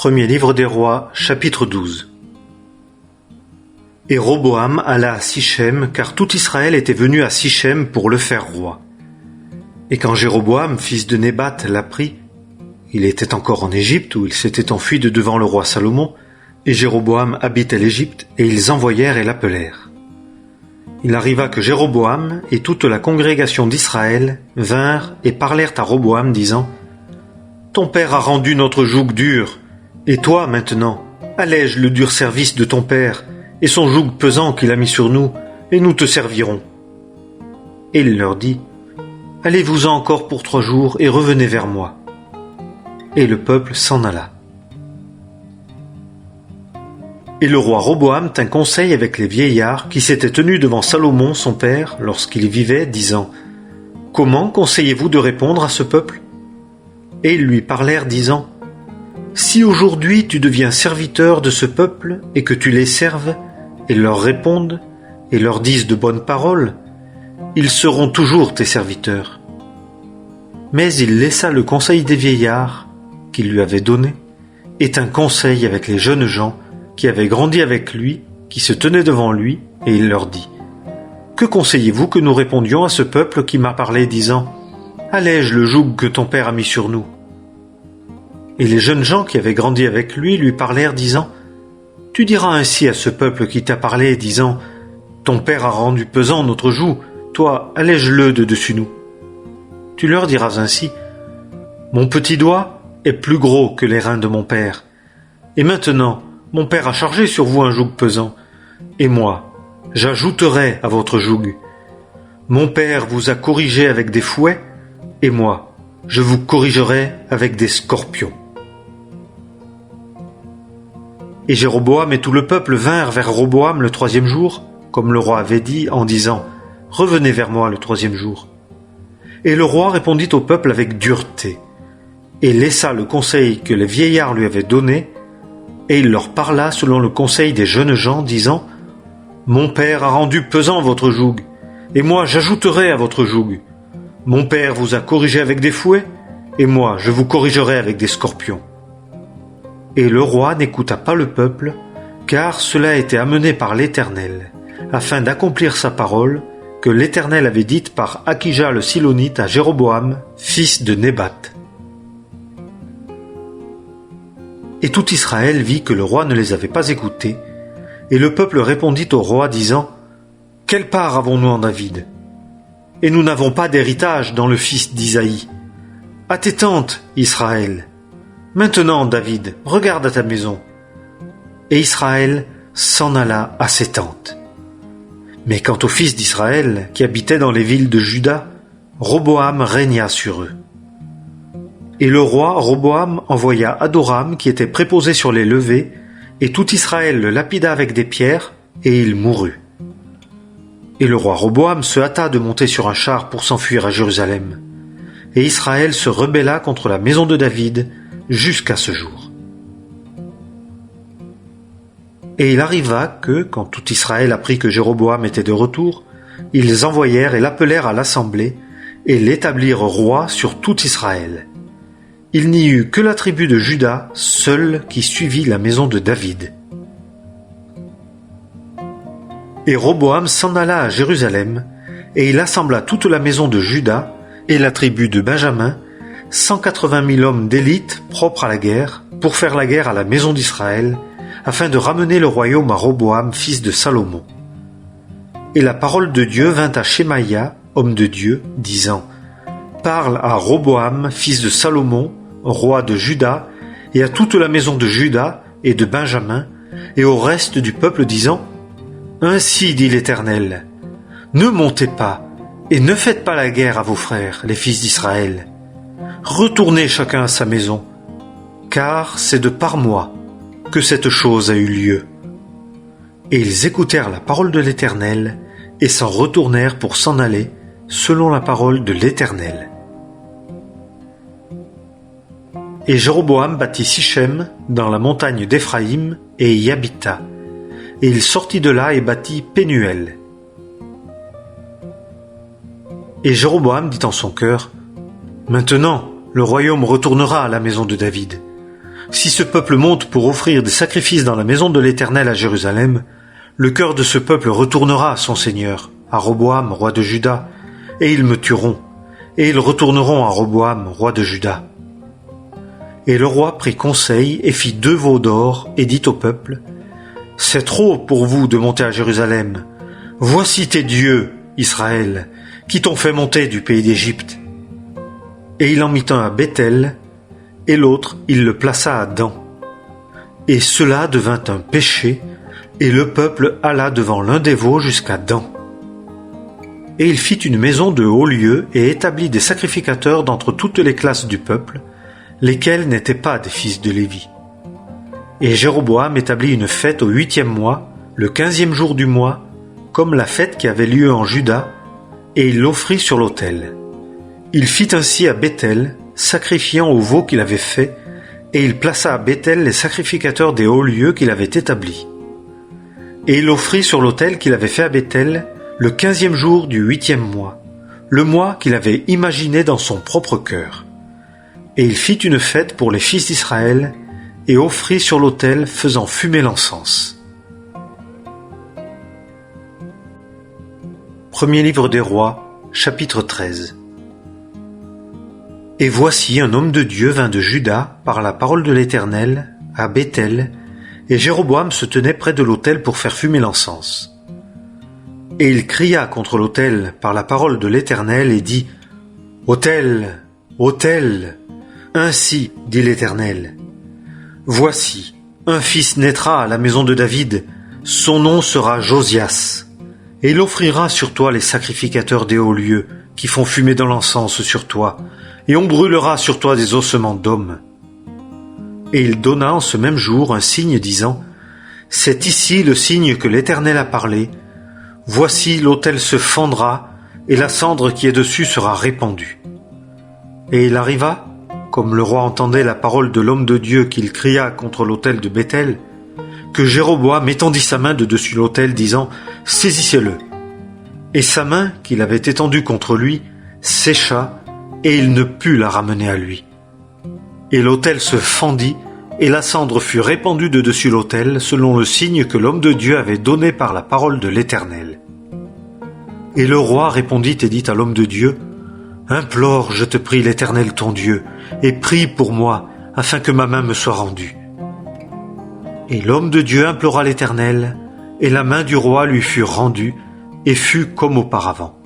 Premier livre des rois, chapitre 12. Et Roboam alla à Sichem, car tout Israël était venu à Sichem pour le faire roi. Et quand Jéroboam, fils de Nébat, l'apprit, il était encore en Égypte, où il s'était enfui de devant le roi Salomon, et Jéroboam habitait l'Égypte, et ils envoyèrent et l'appelèrent. Il arriva que Jéroboam et toute la congrégation d'Israël vinrent et parlèrent à Roboam, disant : Ton père a rendu notre joug dur, et toi, maintenant, allège le dur service de ton père, et son joug pesant qu'il a mis sur nous, et nous te servirons. Et il leur dit : Allez-vous-en encore pour 3 jours, et revenez vers moi. Et le peuple s'en alla. Et le roi Roboam tint conseil avec les vieillards qui s'étaient tenus devant Salomon son père lorsqu'il vivait, disant : Comment conseillez-vous de répondre à ce peuple ? Et ils lui parlèrent, disant : Si aujourd'hui tu deviens serviteur de ce peuple, et que tu les serves, et leur répondes, et leur dises de bonnes paroles, ils seront toujours tes serviteurs. Mais il laissa le conseil des vieillards, qu'il lui avait donné, et tint conseil avec les jeunes gens, qui avaient grandi avec lui, qui se tenaient devant lui, et il leur dit : Que conseillez-vous que nous répondions à ce peuple qui m'a parlé, disant : Allège le joug que ton père a mis sur nous ? Et les jeunes gens qui avaient grandi avec lui parlèrent, disant : Tu diras ainsi à ce peuple qui t'a parlé, disant : Ton père a rendu pesant notre joug, toi, allège-le de dessus nous. Tu leur diras ainsi : Mon petit doigt est plus gros que les reins de mon père. Et maintenant, mon père a chargé sur vous un joug pesant, et moi, j'ajouterai à votre joug. Mon père vous a corrigé avec des fouets, et moi, je vous corrigerai avec des scorpions. Et Jéroboam et tout le peuple vinrent vers Roboam le 3e jour, comme le roi avait dit, en disant : Revenez vers moi le 3e jour. Et le roi répondit au peuple avec dureté, et laissa le conseil que les vieillards lui avaient donné, et il leur parla selon le conseil des jeunes gens, disant : Mon père a rendu pesant votre joug, et moi j'ajouterai à votre joug. Mon père vous a corrigé avec des fouets, et moi je vous corrigerai avec des scorpions. Et le roi n'écouta pas le peuple, car cela était amené par l'Éternel, afin d'accomplir sa parole, que l'Éternel avait dite par Akija le Silonite à Jéroboam, fils de Nébat. Et tout Israël vit que le roi ne les avait pas écoutés, et le peuple répondit au roi, disant : Quelle part avons-nous en David ? Et nous n'avons pas d'héritage dans le fils d'Isaïe. À tes tentes, Israël. Maintenant, David, regarde à ta maison. Et Israël s'en alla à ses tentes. Mais quant aux fils d'Israël, qui habitaient dans les villes de Juda, Roboam régna sur eux. Et le roi Roboam envoya Adoram, qui était préposé sur les levées, et tout Israël le lapida avec des pierres, et il mourut. Et le roi Roboam se hâta de monter sur un char pour s'enfuir à Jérusalem. Et Israël se rebella contre la maison de David jusqu'à ce jour. Et il arriva que, quand tout Israël apprit que Jéroboam était de retour, ils envoyèrent et l'appelèrent à l'assemblée, et l'établirent roi sur tout Israël. Il n'y eut que la tribu de Juda seule qui suivit la maison de David. Et Roboam s'en alla à Jérusalem, et il assembla toute la maison de Juda et la tribu de Benjamin, 180 000 hommes d'élite propres à la guerre, pour faire la guerre à la maison d'Israël, afin de ramener le royaume à Roboam, fils de Salomon. Et la parole de Dieu vint à Shemaïa, homme de Dieu, disant : Parle à Roboam, fils de Salomon, roi de Juda, et à toute la maison de Juda et de Benjamin, et au reste du peuple, disant : Ainsi dit l'Éternel, ne montez pas, et ne faites pas la guerre à vos frères, les fils d'Israël. Retournez chacun à sa maison, car c'est de par moi que cette chose a eu lieu. Et ils écoutèrent la parole de l'Éternel, et s'en retournèrent pour s'en aller, selon la parole de l'Éternel. Et Jéroboam bâtit Sichem, dans la montagne d'Éphraïm, et y habita. Et il sortit de là et bâtit Pénuel. Et Jéroboam dit en son cœur : Maintenant, le royaume retournera à la maison de David. Si ce peuple monte pour offrir des sacrifices dans la maison de l'Éternel à Jérusalem, le cœur de ce peuple retournera à son Seigneur, à Roboam, roi de Juda, et ils me tueront, et ils retourneront à Roboam, roi de Juda. » Et le roi prit conseil et fit 2 veaux d'or, et dit au peuple, « C'est trop pour vous de monter à Jérusalem. Voici tes dieux, Israël, qui t'ont fait monter du pays d'Égypte. » Et il en mit un à Béthel, et l'autre il le plaça à Dan. Et cela devint un péché, et le peuple alla devant l'un des veaux jusqu'à Dan. Et il fit une maison de haut lieu et établit des sacrificateurs d'entre toutes les classes du peuple, lesquels n'étaient pas des fils de Lévi. Et Jéroboam établit une fête au 8e mois, le 15e jour du mois, comme la fête qui avait lieu en Juda, et il l'offrit sur l'autel. Il fit ainsi à Béthel, sacrifiant au veau qu'il avait fait, et il plaça à Béthel les sacrificateurs des hauts lieux qu'il avait établis. Et il offrit sur l'autel qu'il avait fait à Béthel le 15e jour du 8e mois, le mois qu'il avait imaginé dans son propre cœur. Et il fit une fête pour les fils d'Israël, et offrit sur l'autel faisant fumer l'encens. Premier livre des Rois, chapitre 13. Et voici un homme de Dieu vint de Juda par la parole de l'Éternel à Béthel, et Jéroboam se tenait près de l'autel pour faire fumer l'encens. Et il cria contre l'autel par la parole de l'Éternel et dit, « Autel, autel, ainsi dit l'Éternel. Voici, un fils naîtra à la maison de David, son nom sera Josias, et il offrira sur toi les sacrificateurs des hauts lieux qui font fumer de l'encens sur toi, et on brûlera sur toi des ossements d'hommes. » Et il donna en ce même jour un signe disant, « C'est ici le signe que l'Éternel a parlé. Voici l'autel se fendra, et la cendre qui est dessus sera répandue. » Et il arriva, comme le roi entendait la parole de l'homme de Dieu qu'il cria contre l'autel de Béthel, que Jéroboam étendit sa main de dessus l'autel, disant, « Saisissez-le. » Et sa main, qu'il avait étendue contre lui, sécha, et il ne put la ramener à lui. Et l'autel se fendit, et la cendre fut répandue de dessus l'autel, selon le signe que l'homme de Dieu avait donné par la parole de l'Éternel. Et le roi répondit et dit à l'homme de Dieu, « Implore, je te prie, l'Éternel ton Dieu, et prie pour moi, afin que ma main me soit rendue. » Et l'homme de Dieu implora l'Éternel, et la main du roi lui fut rendue, et fut comme auparavant.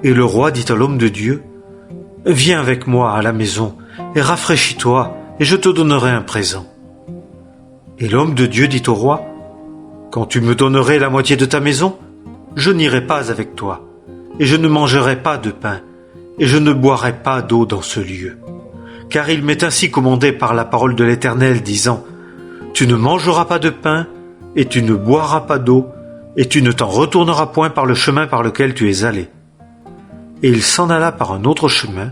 Et le roi dit à l'homme de Dieu, « Viens avec moi à la maison, et rafraîchis-toi, et je te donnerai un présent. » Et l'homme de Dieu dit au roi, « Quand tu me donnerais la moitié de ta maison, je n'irai pas avec toi, et je ne mangerai pas de pain, et je ne boirai pas d'eau dans ce lieu. Car il m'est ainsi commandé par la parole de l'Éternel, disant, « Tu ne mangeras pas de pain, et tu ne boiras pas d'eau, et tu ne t'en retourneras point par le chemin par lequel tu es allé. » Et il s'en alla par un autre chemin.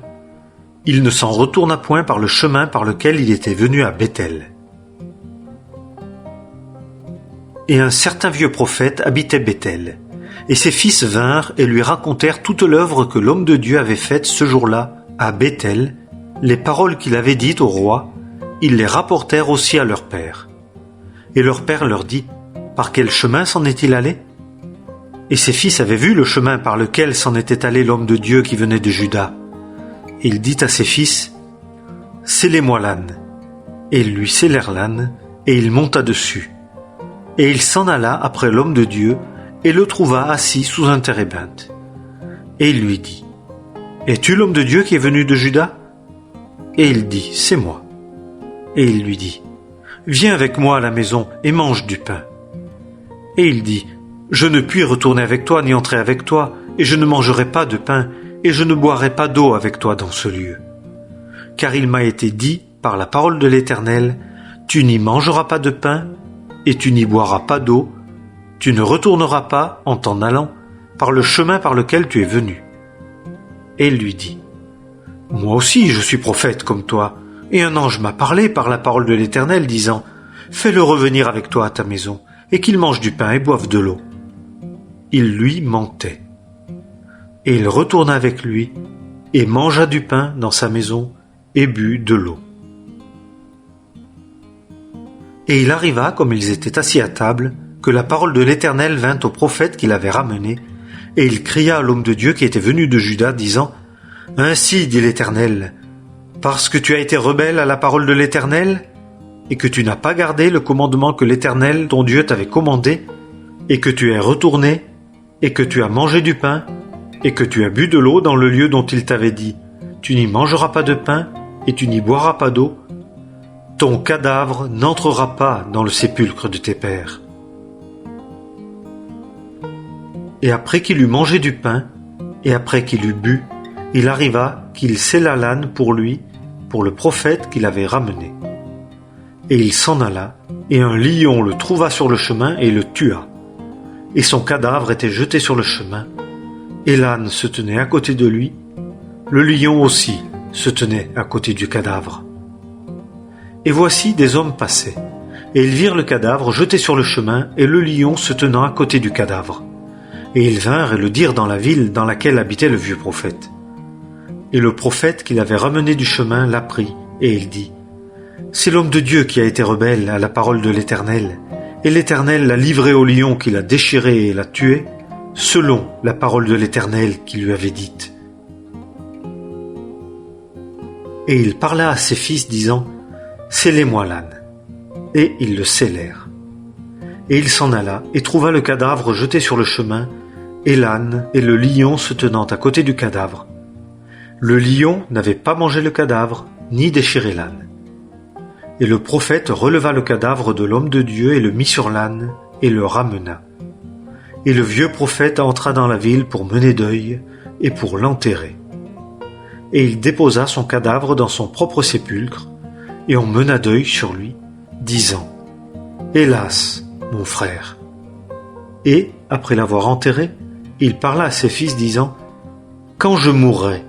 Il ne s'en retourna point par le chemin par lequel il était venu à Béthel. Et un certain vieux prophète habitait Béthel, et ses fils vinrent et lui racontèrent toute l'œuvre que l'homme de Dieu avait faite ce jour-là à Béthel, les paroles qu'il avait dites au roi, ils les rapportèrent aussi à leur père. Et leur père leur dit, « Par quel chemin s'en est-il allé ?» Et ses fils avaient vu le chemin par lequel s'en était allé l'homme de Dieu qui venait de Juda. Et il dit à ses fils, « Scellez-moi l'âne. » Et ils lui scellèrent l'âne, et il monta dessus. Et il s'en alla après l'homme de Dieu, et le trouva assis sous un térébinthe. Et il lui dit, « Es-tu l'homme de Dieu qui est venu de Juda ?» Et il dit, « C'est moi. » Et il lui dit, « Viens avec moi à la maison et mange du pain. » Et il dit, « Je ne puis retourner avec toi ni entrer avec toi, et je ne mangerai pas de pain, et je ne boirai pas d'eau avec toi dans ce lieu. Car il m'a été dit, par la parole de l'Éternel, tu n'y mangeras pas de pain, et tu n'y boiras pas d'eau, tu ne retourneras pas, en t'en allant, par le chemin par lequel tu es venu. » Et il lui dit, « Moi aussi je suis prophète comme toi, et un ange m'a parlé par la parole de l'Éternel, disant, fais-le revenir avec toi à ta maison, et qu'il mange du pain et boive de l'eau. » Il lui mentait. Et il retourna avec lui, et mangea du pain dans sa maison, et but de l'eau. Et il arriva, comme ils étaient assis à table, que la parole de l'Éternel vint au prophète qui l'avait ramené, et il cria à l'homme de Dieu qui était venu de Juda, disant « Ainsi dit l'Éternel, parce que tu as été rebelle à la parole de l'Éternel, et que tu n'as pas gardé le commandement que l'Éternel, ton Dieu, t'avait commandé, et que tu es retourné, et que tu as mangé du pain, et que tu as bu de l'eau dans le lieu dont il t'avait dit, tu n'y mangeras pas de pain, et tu n'y boiras pas d'eau, ton cadavre n'entrera pas dans le sépulcre de tes pères. » Et après qu'il eut mangé du pain, et après qu'il eut bu, il arriva qu'il sella l'âne pour lui, pour le prophète qu'il avait ramené. Et il s'en alla, et un lion le trouva sur le chemin et le tua. Et son cadavre était jeté sur le chemin, et l'âne se tenait à côté de lui, le lion aussi se tenait à côté du cadavre. Et voici des hommes passaient, et ils virent le cadavre jeté sur le chemin et le lion se tenant à côté du cadavre. Et ils vinrent et le dirent dans la ville dans laquelle habitait le vieux prophète. Et le prophète qui l'avait ramené du chemin l'apprit, et il dit « C'est l'homme de Dieu qui a été rebelle à la parole de l'Éternel, et l'Éternel l'a livré au lion qui l'a déchiré et l'a tué, selon la parole de l'Éternel qui lui avait dite. » Et il parla à ses fils, disant « Scellez-moi l'âne. » Et ils le scellèrent. Et il s'en alla et trouva le cadavre jeté sur le chemin, et l'âne et le lion se tenant à côté du cadavre. Le lion n'avait pas mangé le cadavre, ni déchiré l'âne. Et le prophète releva le cadavre de l'homme de Dieu et le mit sur l'âne, et le ramena. Et le vieux prophète entra dans la ville pour mener deuil et pour l'enterrer. Et il déposa son cadavre dans son propre sépulcre, et on mena deuil sur lui, disant « Hélas, mon frère !» Et, après l'avoir enterré, il parla à ses fils, disant « Quand je mourrai,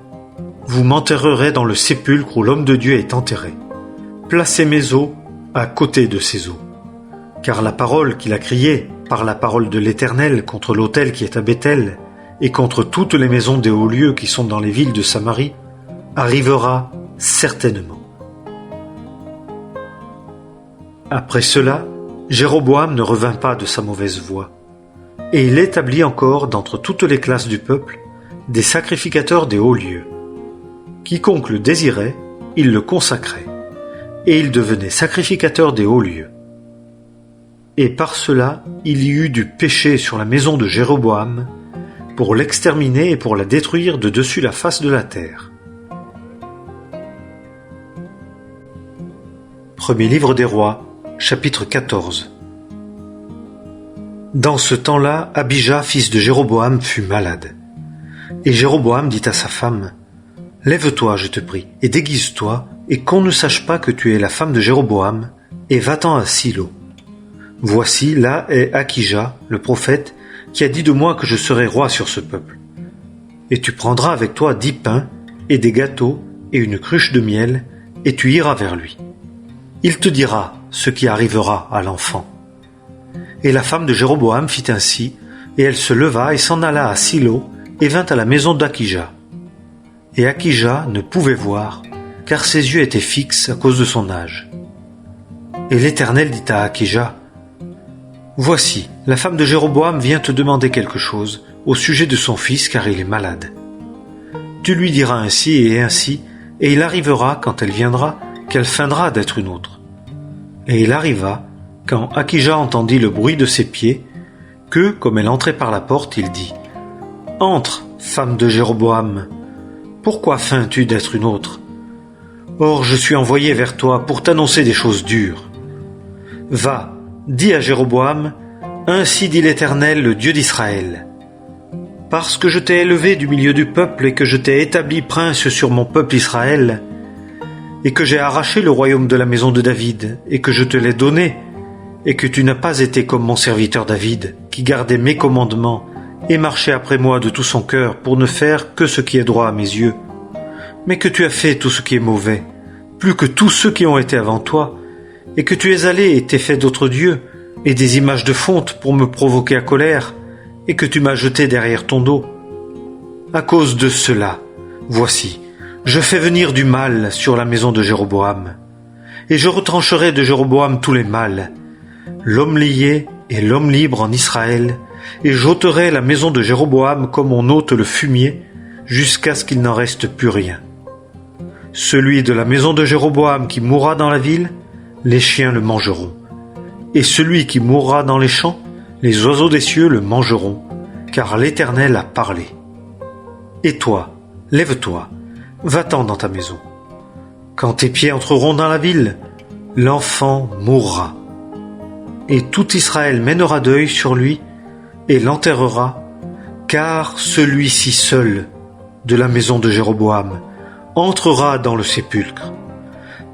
vous m'enterrerez dans le sépulcre où l'homme de Dieu est enterré. Placez mes os à côté de ses os. Car la parole qu'il a criée par la parole de l'Éternel contre l'autel qui est à Béthel et contre toutes les maisons des hauts lieux qui sont dans les villes de Samarie arrivera certainement. » Après cela, Jéroboam ne revint pas de sa mauvaise voie, et il établit encore d'entre toutes les classes du peuple des sacrificateurs des hauts lieux. Quiconque le désirait, il le consacrait, et il devenait sacrificateur des hauts lieux. Et par cela, il y eut du péché sur la maison de Jéroboam, pour l'exterminer et pour la détruire de dessus la face de la terre. Premier livre des rois, chapitre 14. Dans ce temps-là, Abija, fils de Jéroboam, fut malade. Et Jéroboam dit à sa femme, « Lève-toi, je te prie, et déguise-toi, et qu'on ne sache pas que tu es la femme de Jéroboam, et va-t'en à Silo. Voici, là est Akija, le prophète, qui a dit de moi que je serai roi sur ce peuple. Et tu prendras avec toi 10 pains, et des gâteaux, et une cruche de miel, et tu iras vers lui. Il te dira ce qui arrivera à l'enfant. » Et la femme de Jéroboam fit ainsi, et elle se leva et s'en alla à Silo, et vint à la maison d'Akija. Et Akija ne pouvait voir, car ses yeux étaient fixes à cause de son âge. Et l'Éternel dit à Akija, « Voici, la femme de Jéroboam vient te demander quelque chose au sujet de son fils, car il est malade. Tu lui diras ainsi, et il arrivera, quand elle viendra, qu'elle feindra d'être une autre. » Et il arriva, quand Akija entendit le bruit de ses pieds, que, comme elle entrait par la porte, il dit « Entre, femme de Jéroboam, pourquoi feins-tu d'être une autre? Or je suis envoyé vers toi pour t'annoncer des choses dures. Va, dis à Jéroboam, ainsi dit l'Éternel, le Dieu d'Israël. Parce que je t'ai élevé du milieu du peuple et que je t'ai établi prince sur mon peuple Israël, et que j'ai arraché le royaume de la maison de David, et que je te l'ai donné, et que tu n'as pas été comme mon serviteur David, qui gardait mes commandements, et marchait après moi de tout son cœur pour ne faire que ce qui est droit à mes yeux, mais que tu as fait tout ce qui est mauvais, plus que tous ceux qui ont été avant toi, et que tu es allé et t'es fait d'autres dieux, et des images de fonte pour me provoquer à colère, et que tu m'as jeté derrière ton dos. À cause de cela, voici, je fais venir du mal sur la maison de Jéroboam, et je retrancherai de Jéroboam tous les mâles, l'homme lié et l'homme libre en Israël, et j'ôterai la maison de Jéroboam comme on ôte le fumier, jusqu'à ce qu'il n'en reste plus rien. Celui de la maison de Jéroboam qui mourra dans la ville, les chiens le mangeront. Et celui qui mourra dans les champs, les oiseaux des cieux le mangeront, car l'Éternel a parlé. Et toi, lève-toi, va-t'en dans ta maison. Quand tes pieds entreront dans la ville, l'enfant mourra. Et tout Israël mènera deuil sur lui et l'enterrera, car celui-ci seul de la maison de Jéroboam entrera dans le sépulcre,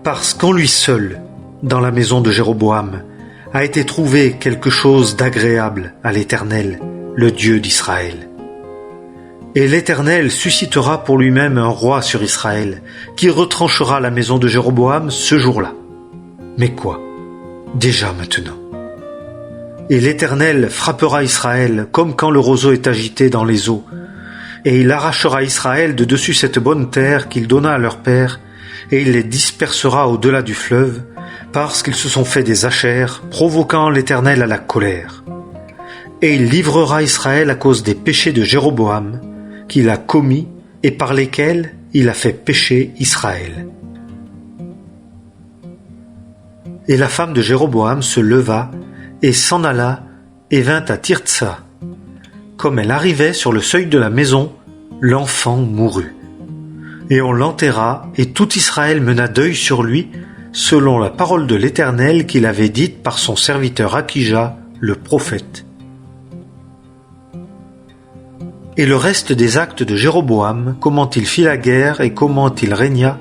parce qu'en lui seul, dans la maison de Jéroboam, a été trouvé quelque chose d'agréable à l'Éternel, le Dieu d'Israël. Et l'Éternel suscitera pour lui-même un roi sur Israël, qui retranchera la maison de Jéroboam ce jour-là. Mais quoi? Déjà maintenant. Et l'Éternel frappera Israël comme quand le roseau est agité dans les eaux, et il arrachera Israël de dessus cette bonne terre qu'il donna à leur père, et il les dispersera au-delà du fleuve, parce qu'ils se sont fait des ashères, provoquant l'Éternel à la colère. Et il livrera Israël à cause des péchés de Jéroboam, qu'il a commis et par lesquels il a fait pécher Israël. Et la femme de Jéroboam se leva et s'en alla et vint à Tirtsa. Comme elle arrivait sur le seuil de la maison, l'enfant mourut. Et on l'enterra, et tout Israël mena deuil sur lui, selon la parole de l'Éternel qu'il avait dite par son serviteur Akija, le prophète. Et le reste des actes de Jéroboam, comment il fit la guerre et comment il régna,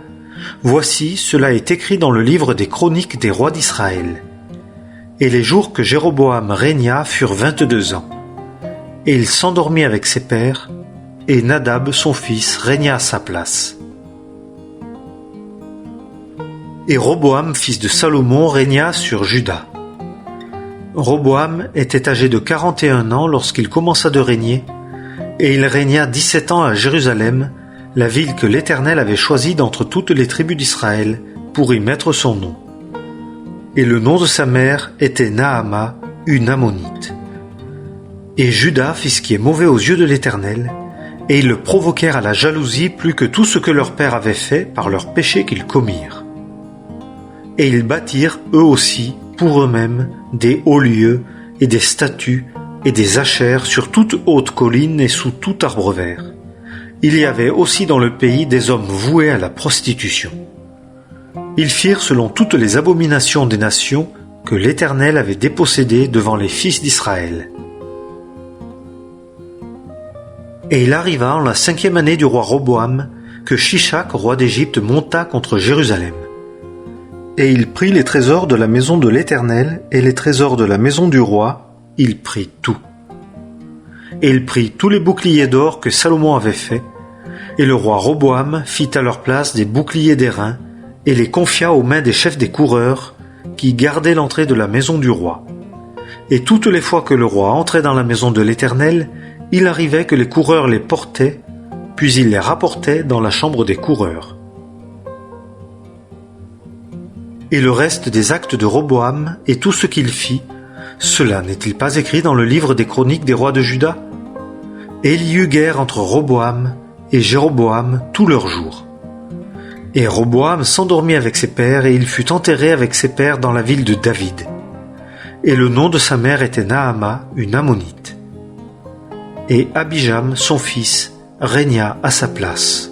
voici, cela est écrit dans le livre des chroniques des rois d'Israël. Et les jours que Jéroboam régna furent 22 ans. Et il s'endormit avec ses pères, et Nadab, son fils, régna à sa place. Et Roboam, fils de Salomon, régna sur Juda. Roboam était âgé de 41 ans lorsqu'il commença de régner, et il régna 17 ans à Jérusalem, la ville que l'Éternel avait choisie d'entre toutes les tribus d'Israël, pour y mettre son nom. Et le nom de sa mère était Naama, une Ammonite. Et Juda fit ce qui est mauvais aux yeux de l'Éternel, et ils le provoquèrent à la jalousie plus que tout ce que leur père avait fait par leurs péchés qu'ils commirent. Et ils bâtirent eux aussi, pour eux-mêmes, des hauts lieux et des statues et des ashères sur toute haute colline et sous tout arbre vert. Il y avait aussi dans le pays des hommes voués à la prostitution. Ils firent selon toutes les abominations des nations que l'Éternel avait dépossédées devant les fils d'Israël. Et il arriva en la 5e année du roi Roboam que Shishak, roi d'Égypte, monta contre Jérusalem. Et il prit les trésors de la maison de l'Éternel et les trésors de la maison du roi, il prit tout. Et il prit tous les boucliers d'or que Salomon avait faits, et le roi Roboam fit à leur place des boucliers d'airain, et les confia aux mains des chefs des coureurs, qui gardaient l'entrée de la maison du roi. Et toutes les fois que le roi entrait dans la maison de l'Éternel, il arrivait que les coureurs les portaient, puis il les rapportait dans la chambre des coureurs. Et le reste des actes de Roboam et tout ce qu'il fit, cela n'est-il pas écrit dans le livre des chroniques des rois de Juda? Et il y eut guerre entre Roboam et Jéroboam tous leurs jours. Et Roboam s'endormit avec ses pères et il fut enterré avec ses pères dans la ville de David. Et le nom de sa mère était Naama, une Ammonite. Et Abijam, son fils, régna à sa place.